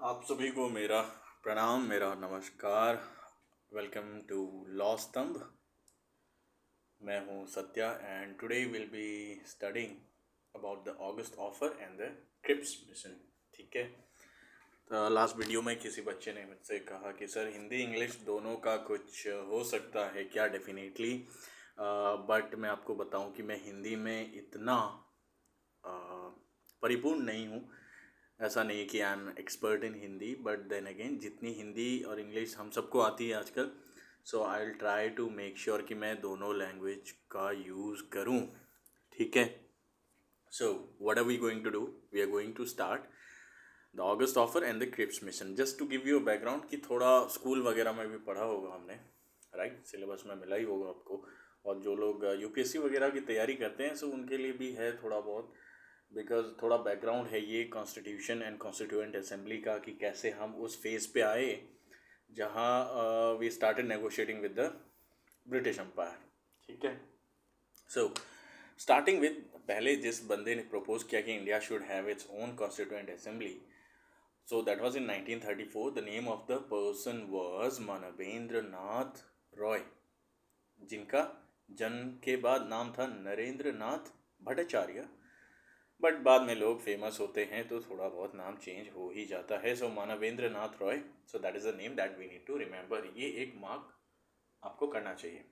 आप सभी को मेरा प्रणाम, मेरा नमस्कार। वेलकम टू लॉ स्तंभ। मैं हूं Satya and today will be studying about the August offer and the Cripps mission. ठीक है। तो लास्ट वीडियो में किसी बच्चे ने मुझसे कहा कि सर हिंदी इंग्लिश दोनों का कुछ हो सकता है क्या? डेफिनेटली। बट मैं आपको बताऊं कि मैं हिंदी में इतना परिपूर्ण नहीं हूँ। ऐसा नहीं कि I am expert in Hindi, but then again जितनी हिंदी और इंग्लिश हम सबको आती है आजकल, so I will try to make sure कि मैं दोनों लैंग्वेज का यूज़ करूँ। ठीक है। So what are we going to do? We are going to start the August offer and the Cripps mission. Just to give you background कि थोड़ा school वगैरह में भी पढ़ा होगा हमने, राइट? सिलेबस में मिला ही होगा आपको। और जो लोग यूपीएससी वगैरह की तैयारी करते हैं, सो उनके लिए भी है थोड़ा बहुत, बिकॉज थोड़ा बैकग्राउंड है ये कॉन्स्टिट्यूशन एंड कॉन्स्टिट्यूएंट असेंबली का कि कैसे हम उस फेज़ पे आए जहाँ we started negotiating with the British empire. ठीक है। सो स्टार्टिंग विद, पहले जिस बंदे ने प्रपोज किया कि India should have its own constituent assembly, so that was in 1934। The name of the person was Manvendra Nath Roy, जिनका जन्म के बाद नाम था नरेंद्र नाथ भट्टाचार्य। बट बाद में लोग फेमस होते हैं तो थोड़ा बहुत नाम चेंज हो ही जाता है। So Manvendra Nath Roy, so that is the name that we need to remember. ये एक मार्क आपको करना चाहिए।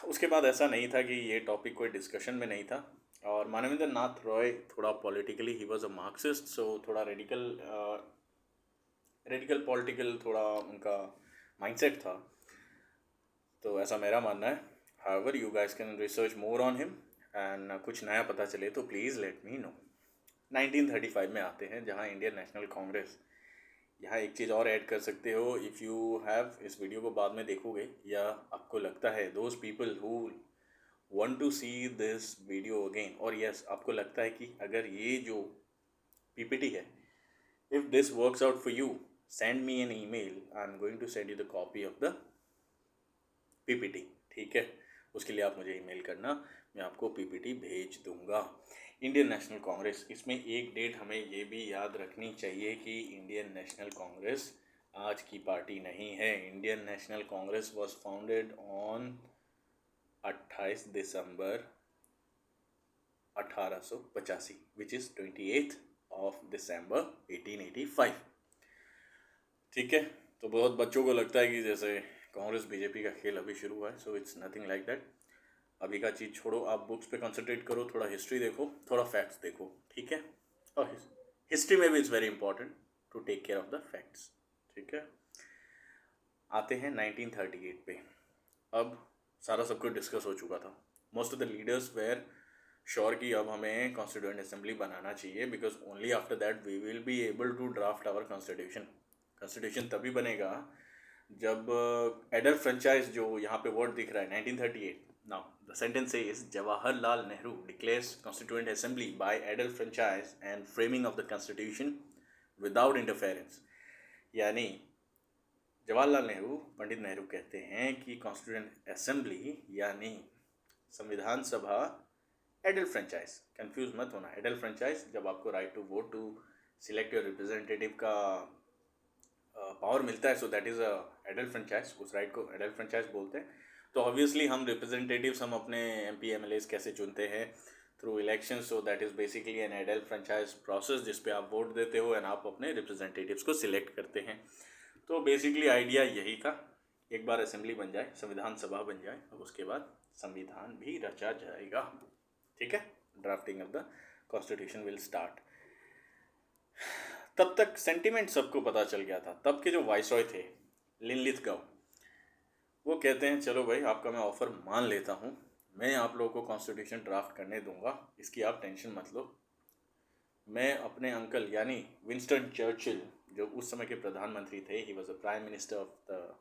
उसके बाद ऐसा नहीं था कि ये टॉपिक कोई डिस्कशन में नहीं था। और मानवेंद्र नाथ रॉय थोड़ा politically he was a Marxist, so थोड़ा रेडिकल रेडिकल पॉलिटिकल थोड़ा उनका माइंडसेट था। तो ऐसा मेरा मानना है। However you guys can research more on him and कुछ नया पता चले तो प्लीज़ लेट मी नो। 1935 में आते हैं, जहाँ इंडियन नेशनल कांग्रेस। यहाँ एक चीज़ और ऐड कर सकते हो, इफ़ यू हैव इस वीडियो को बाद में देखोगे या आपको लगता है those people who want to see this video again, और यस आपको लगता है कि अगर ये जो पीपीटी है, if this works out for you, send me an email, I am going to send you the copy of the PPT. ठीक है। उसके लिए आप मुझे ईमेल करना, मैं आपको पीपीटी भेज दूंगा। इंडियन नेशनल कांग्रेस, इसमें एक डेट हमें ये भी याद रखनी चाहिए कि इंडियन नेशनल कांग्रेस आज की पार्टी नहीं है। Indian national Congress was founded on 28 December 1885, which is 28 of December 1885। ठीक है। तो बहुत बच्चों को लगता है कि जैसे कांग्रेस बीजेपी का खेल अभी शुरू हुआ है, so it's nothing like that. अभी का चीज़ छोड़ो, आप बुक्स पे कंसंट्रेट करो, थोड़ा हिस्ट्री देखो, थोड़ा फैक्ट्स देखो। ठीक है। और हिस्ट्री में भी it's very important to take care of the facts. ठीक है। आते हैं 1938 पे। अब सारा सब कुछ डिस्कस हो चुका था। Most of the leaders were sure कि अब हमें कॉन्स्टिट्यूएंट असेंबली बनाना चाहिए, because only after that we will be able to draft our constitution. Constitution तभी बनेगा जब एडल्ट फ्रेंचाइज, जो यहाँ पे वर्ड दिख रहा है 1938, now the sentence is Jawaharlal Nehru declares constituent assembly bye adult franchise and framing of the constitution without interference. यानी जवाहरलाल नेहरू, पंडित नेहरू कहते हैं कि कॉन्स्टिट्यूएंट असेंबली यानी संविधान सभा, एडल्ट फ्रेंचाइज, कंफ्यूज मत होना। एडल्ट फ्रेंचाइज जब आपको right to vote to select your representative का पावर मिलता है, so that is adult franchise. उस राइट को एडल्ट फ्रेंचाइज बोलते हैं। तो ऑब्वियसली हम रिप्रेजेंटेटिव्स, हम अपने एमपी एमएलएस कैसे चुनते हैं? Through election. So that is basically an adult franchise process, जिस पे आप वोट देते हो एंड आप अपने रिप्रेजेंटेटिव्स को सिलेक्ट करते हैं। तो बेसिकली आइडिया यही था, एक बार असेंबली बन जाए, संविधान सभा बन जाए, और उसके बाद संविधान भी रचा जाएगा। ठीक है। Drafting of the constitution will start. तब तक सेंटिमेंट सबको पता चल गया था। तब के जो वाइसरॉय थे, लिनलिथगाओ, वो कहते हैं चलो भाई, आपका मैं ऑफ़र मान लेता हूँ, मैं आप लोगों को कॉन्स्टिट्यूशन ड्राफ्ट करने दूंगा, इसकी आप टेंशन मत लो। मैं अपने अंकल यानी विंस्टन चर्चिल, जो उस समय के प्रधानमंत्री थे, he was the prime minister of the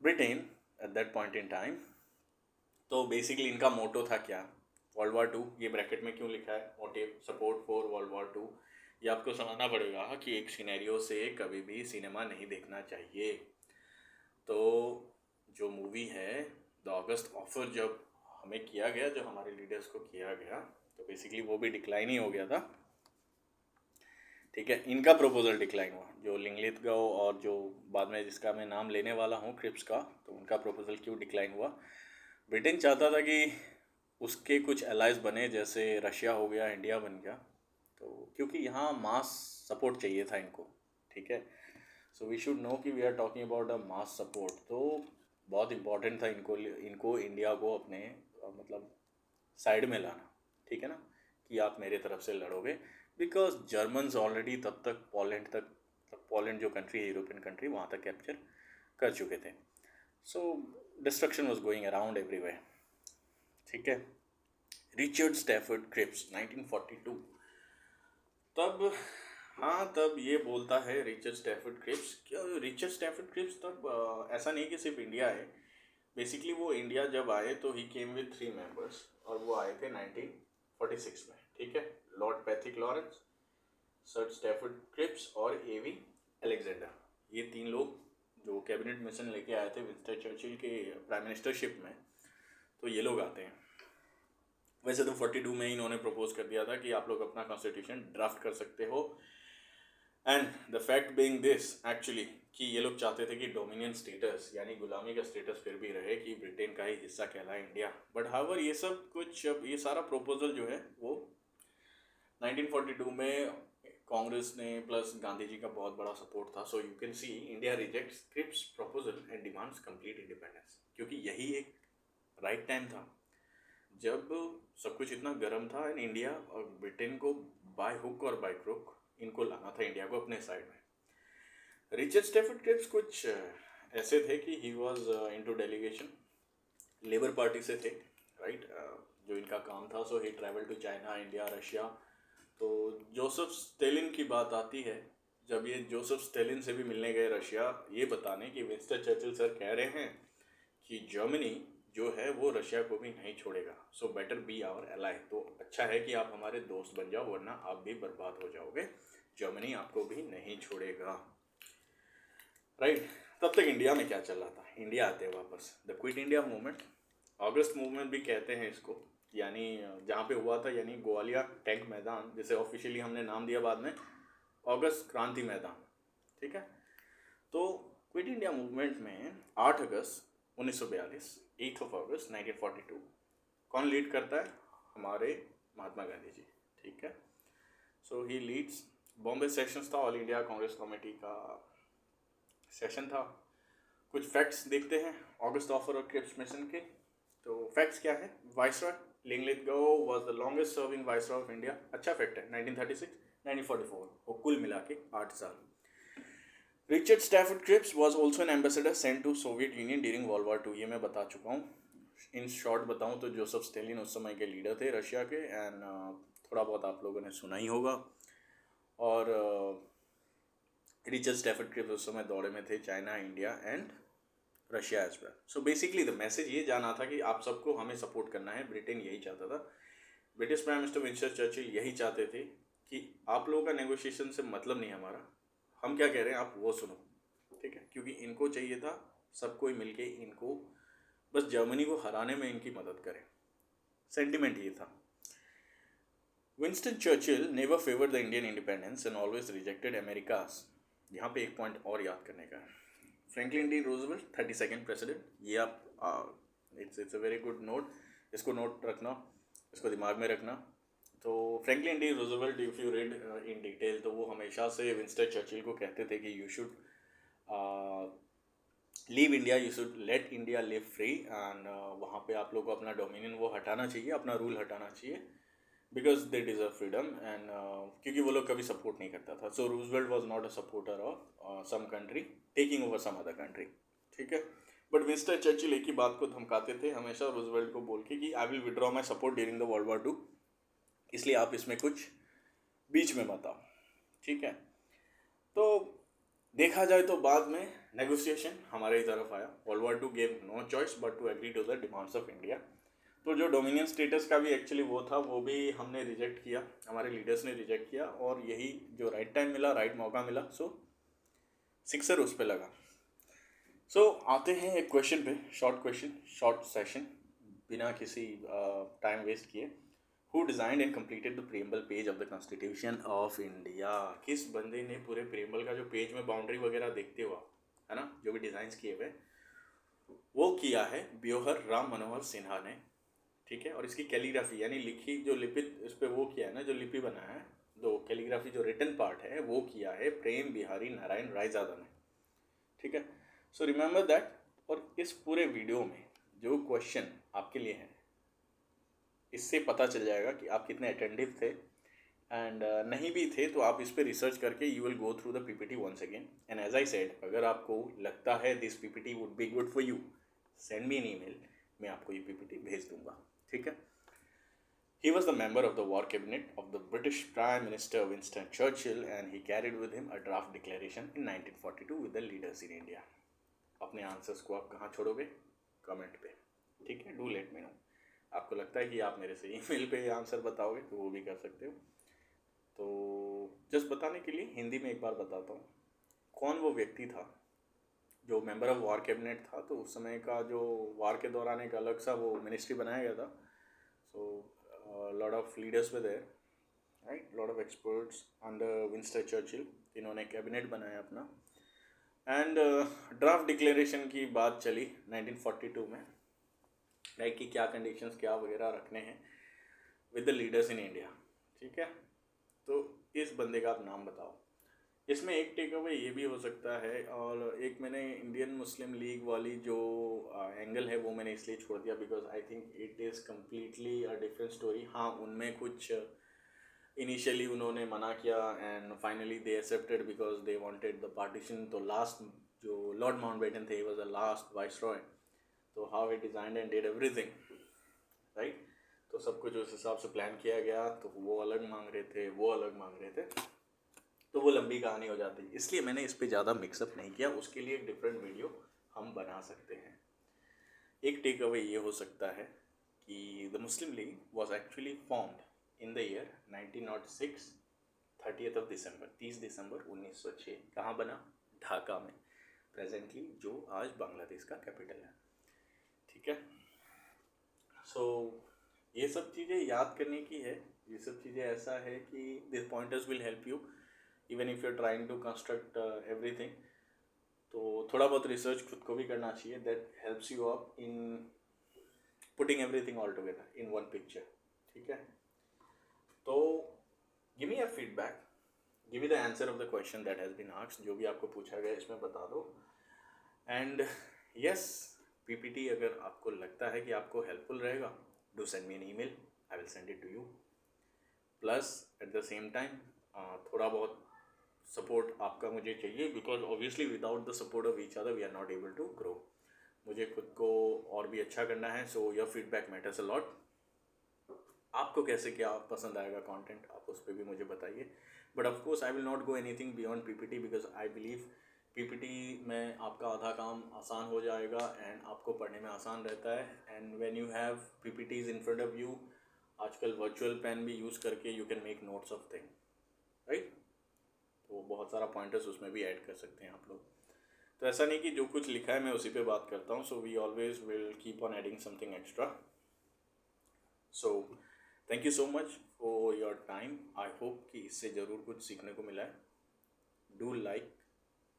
Britain at that point in time. तो बेसिकली इनका मोटो था क्या? World War two. ये ब्रैकेट में क्यों लिखा है? Motive support for World War two. ये आपको समझना पड़ेगा कि एक सिनेरियो से कभी भी सिनेमा नहीं देखना चाहिए। तो जो मूवी है द ऑगस्ट ऑफर, जब हमें किया गया, जो हमारे लीडर्स को किया गया, तो बेसिकली वो भी डिक्लाइन ही हो गया था। ठीक है, इनका प्रपोजल डिक्लाइन हुआ, जो लिंगलिथगो और जो बाद में जिसका मैं नाम लेने वाला हूँ क्रिप्स का, तो उनका प्रपोजल क्यों डिक्लाइन हुआ। ब्रिटेन चाहता था कि उसके कुछ एलाइज बने, जैसे रशिया हो गया, इंडिया बन गया, तो क्योंकि यहाँ मास सपोर्ट चाहिए था इनको, ठीक है। सो वी शुड नो कि we are talking about a mass support, तो बहुत इंपॉर्टेंट था इनको इंडिया को अपने मतलब साइड में लाना, ठीक है ना, कि आप मेरे तरफ से लड़ोगे, बिकॉज जर्मन्स ऑलरेडी तब तक पोलैंड जो कंट्री है, यूरोपियन कंट्री, वहाँ तक कैप्चर कर चुके थे। So destruction was going around everywhere, ठीक है। रिचर्ड स्टैफर्ड क्रिप्स 1942, तब हाँ तब ये बोलता है रिचर्ड स्टैफर्ड क्रिप्स, क्या रिचर्ड स्टैफर्ड क्रिप्स तब ऐसा नहीं कि सिर्फ इंडिया है, बेसिकली वो इंडिया जब आए तो ही केम विद 3 मेंबर्स, और वो आए थे 1946 में, ठीक है। Lord Pethick Lawrence, Sir Stafford Cripps और एवी अलेक्जेंडर, ये 3 लोग जो कैबिनेट मिशन लेके आए थे विंस्टन चर्चिल के प्राइम मिनिस्टरशिप में, तो ये लोग आते हैं। वैसे तो 42 में इन्होंने प्रपोज कर दिया था कि आप लोग अपना कॉन्स्टिट्यूशन ड्राफ्ट कर सकते हो, and the fact being this actually कि ये लोग चाहते थे कि डोमिनियन स्टेटस यानी गुलामी का स्टेटस फिर भी रहे, कि ब्रिटेन का ही हिस्सा कहलाए इंडिया। बट हाउएवर ये सब कुछ, अब ये सारा प्रपोजल जो है वो 1942 में कांग्रेस ने प्लस गांधी जी का बहुत बड़ा सपोर्ट था। So you can see India rejects Cripps proposal and demands complete independence, क्योंकि यही एक राइट टाइम था जब सब कुछ इतना गर्म था एंड इंडिया और ब्रिटेन को बाय हुक और बाय क्रुक इनको लाना था इंडिया को अपने साइड में। रिचर्ड स्टैफर्ड क्रिप्स कुछ ऐसे थे कि he was into delegation, Labour Party से थे, राइट, जो इनका काम था। So he travel to China, India, Russia. तो जोसेफ स्टेलिन की बात आती है, जब ये जोसेफ स्टेलिन से भी मिलने गए रशिया, ये बताने कि विंस्टन चर्चिल सर कह रहे हैं कि जर्मनी जो है वो रशिया को भी नहीं छोड़ेगा, so better be our ally, तो अच्छा है कि आप हमारे दोस्त बन जाओ, वरना आप भी बर्बाद हो जाओगे, जर्मनी आपको भी नहीं छोड़ेगा, राइट। तब तक इंडिया में क्या चल रहा था, इंडिया आते हैं वापस, the quit India movement, August movement भी कहते हैं इसको, यानी जहाँ पे हुआ था, यानी ग्वालियर टैंक मैदान, जिसे ऑफिशियली हमने नाम दिया बाद में अगस्त क्रांति मैदान, ठीक है। तो क्विट इंडिया मूवमेंट में 8 अगस्त 1942, 8 अगस्त 1942 कौन लीड करता है, हमारे महात्मा गांधी जी, ठीक है। So he leads, Bombay sessions था, ऑल इंडिया कांग्रेस कमेटी का सेशन था। कुछ फैक्ट्स देखते हैं अगस्त ऑफर और क्रिप्स मिशन के। तो फैक्ट्स क्या है, viceroy Linlithgow was the longest serving viceroy of India, अच्छा फैक्ट है, 1936 1944, और कुल मिला के 8 साल। Richard Stafford Cripps was also an ambassador sent to Soviet Union during World war 2, ये मैं बता चुका हूँ। इन शॉर्ट बताऊँ तो जोसेफ स्टेलिन उस समय के लीडर थे रशिया के, एंड थोड़ा बहुत आप लोगों ने सुना ही होगा। और रिचर्ड स्टैफर्ड क्रिप्स उस समय दौरे में थे China, India and Russia as well. So basically the message ये जाना था कि आप सबको हमें सपोर्ट करना है, ब्रिटेन यही चाहता था, British prime minister Winston Churchill यही चाहते थे कि आप लोगों का नेगोशिएशन से मतलब नहीं हमारा, हम क्या कह रहे हैं आप वो सुनो, ठीक है, क्योंकि इनको चाहिए था सब कोई मिलके इनको बस जर्मनी को हराने में इनकी मदद करें, सेंटिमेंट ये था। Winston Churchill never favoured the Indian independence and always rejected America's, यहाँ पे एक पॉइंट और याद करने का है। Franklin D Roosevelt 32nd president, ये आप it's a very good note, इसको नोट रखना, इसको दिमाग में रखना। तो Franklin D Roosevelt if you read in detail, तो वो हमेशा से विंस्टन चर्चिल को कहते थे कि you should leave India, you should let India live free, and वहाँ पे आप लोग को अपना डोमिनियन वो हटाना चाहिए, अपना रूल हटाना चाहिए, because they deserve freedom, and क्योंकि वो लोग कभी सपोर्ट नहीं करता था। So Roosevelt was not a supporter of some country taking over some other country, ठीक है। बट विंस्टन चर्चिल एक ही बात को धमकाते थे हमेशा रूजवेल्ट को बोल के कि I will withdraw my support during the world war 2, इसलिए आप इसमें कुछ बीच में बताओ, ठीक है। तो देखा जाए तो बाद में नेगोशिएशन हमारे ही तरफ आया, world war 2 gave no choice but to agree to the demands of India. तो जो डोमिनियन स्टेटस का भी एक्चुअली वो था, वो भी हमने रिजेक्ट किया, हमारे लीडर्स ने रिजेक्ट किया, और यही जो राइट टाइम मिला, राइट मौका मिला, सो सिक्सर उस पर लगा। सो आते हैं एक क्वेश्चन पे, शॉर्ट क्वेश्चन, शॉर्ट सेशन, बिना किसी टाइम वेस्ट किए। Who designed and completed the preamble page of the constitution of India. किस बंदे ने पूरे preamble का जो पेज में बाउंड्री वगैरह देखते हो आप, है ना, जो भी डिज़ाइंस किए हुए, वो किया है ब्योहर राम मनोहर सिन्हा ने। ठीक है, और इसकी कैलीग्राफी यानी लिखी जो लिपित इस पर वो किया है ना, जो लिपि बनाया है, दो कैलीग्राफी जो रिटन पार्ट है वो किया है प्रेम बिहारी नारायण रायजादा ने। ठीक है, सो रिमेंबर दैट। और इस पूरे वीडियो में जो क्वेश्चन आपके लिए हैं, इससे पता चल जाएगा कि आप कितने अटेंटिव थे, एंड नहीं भी थे तो आप इस पर रिसर्च करके you will go through the PPT once again. And as I said, अगर आपको लगता है this PPT would be good for you, send me an email, मैं आपको ये पीपीटी भेज दूंगा। ठीक है। He was the member of the war cabinet of the British Prime Minister Winston Churchill, and he carried with him a draft declaration in 1942 with the leaders in India. अपने answers को आप कहाँ छोड़ोगे? Comment पे। ठीक है, do let me know. आपको लगता है कि आप मेरे से ईमेल पे आंसर बताओगे तो वो भी कर सकते हो। तो जस्ट बताने के लिए हिंदी में एक बार बताता हूँ कौन वो व्यक्ति था जो मेंबर ऑफ वार कैबिनेट था। तो उस समय का जो वार के दौरान एक अलग सा वो मिनिस्ट्री बनाया गया था। So lot of leaders were there, right, lot of experts under Winston Churchill. इन्होंने कैबिनेट बनाया अपना, एंड ड्राफ्ट डिक्लेरेशन की बात चली 1942 में, राइट, कि क्या कंडीशंस क्या वगैरह रखने हैं with the leaders in India. ठीक है, तो इस बंदे का आप नाम बताओ। इसमें एक टेक अवे ये भी हो सकता है, और एक मैंने इंडियन मुस्लिम लीग वाली जो एंगल है वो मैंने इसलिए छोड़ दिया because I think it is completely a different story. हाँ, उनमें कुछ इनिशियली उन्होंने मना किया and finally they accepted because they wanted the partition. तो लास्ट जो लॉर्ड माउंटबेटन थे, he was the last viceroy, तो how he designed and did everything, right. तो सब कुछ उस हिसाब से प्लान किया गया, तो वो अलग मांग रहे थे, वो अलग मांग रहे थे, तो वो लंबी कहानी हो जाती, इसलिए मैंने इस पर ज़्यादा मिक्सअप नहीं किया। उसके लिए एक डिफरेंट वीडियो हम बना सकते हैं। एक टेक अवे ये हो सकता है कि the Muslim league was actually formed in the year 1906, 30th of December, 30 दिसंबर 1906। कहाँ बना? ढाका में, प्रेजेंटली जो आज बांग्लादेश का कैपिटल है। ठीक है, सो ये सब चीज़ें याद करने की है। ये सब चीज़ें ऐसा है कि this pointers will help you even if you are trying to construct everything. तो थोड़ा बहुत रिसर्च खुद को भी करना चाहिए, that helps you up in putting everything all together in one picture. ठीक है, तो give me your feedback, give me the answer of the question that has been asked. जो भी आपको पूछा गया इसमें बता दो। एंड यस, पीपीटी अगर आपको लगता है कि आपको हेल्पफुल रहेगा, do send me an email, I will send it to you. Plus at the same time थोड़ा बहुत सपोर्ट आपका मुझे चाहिए, because obviously without the support of each other we are not able to grow. मुझे खुद को और भी अच्छा करना है, so your feedback matters a lot. आपको कैसे क्या पसंद आएगा कंटेंट, आप उस पर भी मुझे बताइए। But of course I will not go anything beyond PPT because I believe PPT में आपका आधा काम आसान हो जाएगा एंड आपको पढ़ने में आसान रहता है। And when you have PPTs in front of you, आजकल वर्चुअल पेन भी यूज़ करके you can make notes of thing, right. तो बहुत सारा पॉइंटर्स उसमें भी ऐड कर सकते हैं आप लोग। तो ऐसा नहीं कि जो कुछ लिखा है मैं उसी पे बात करता हूँ, so we always will keep on adding something extra. So thank you so much for your time. I hope कि इससे ज़रूर कुछ सीखने को मिला है। Do like,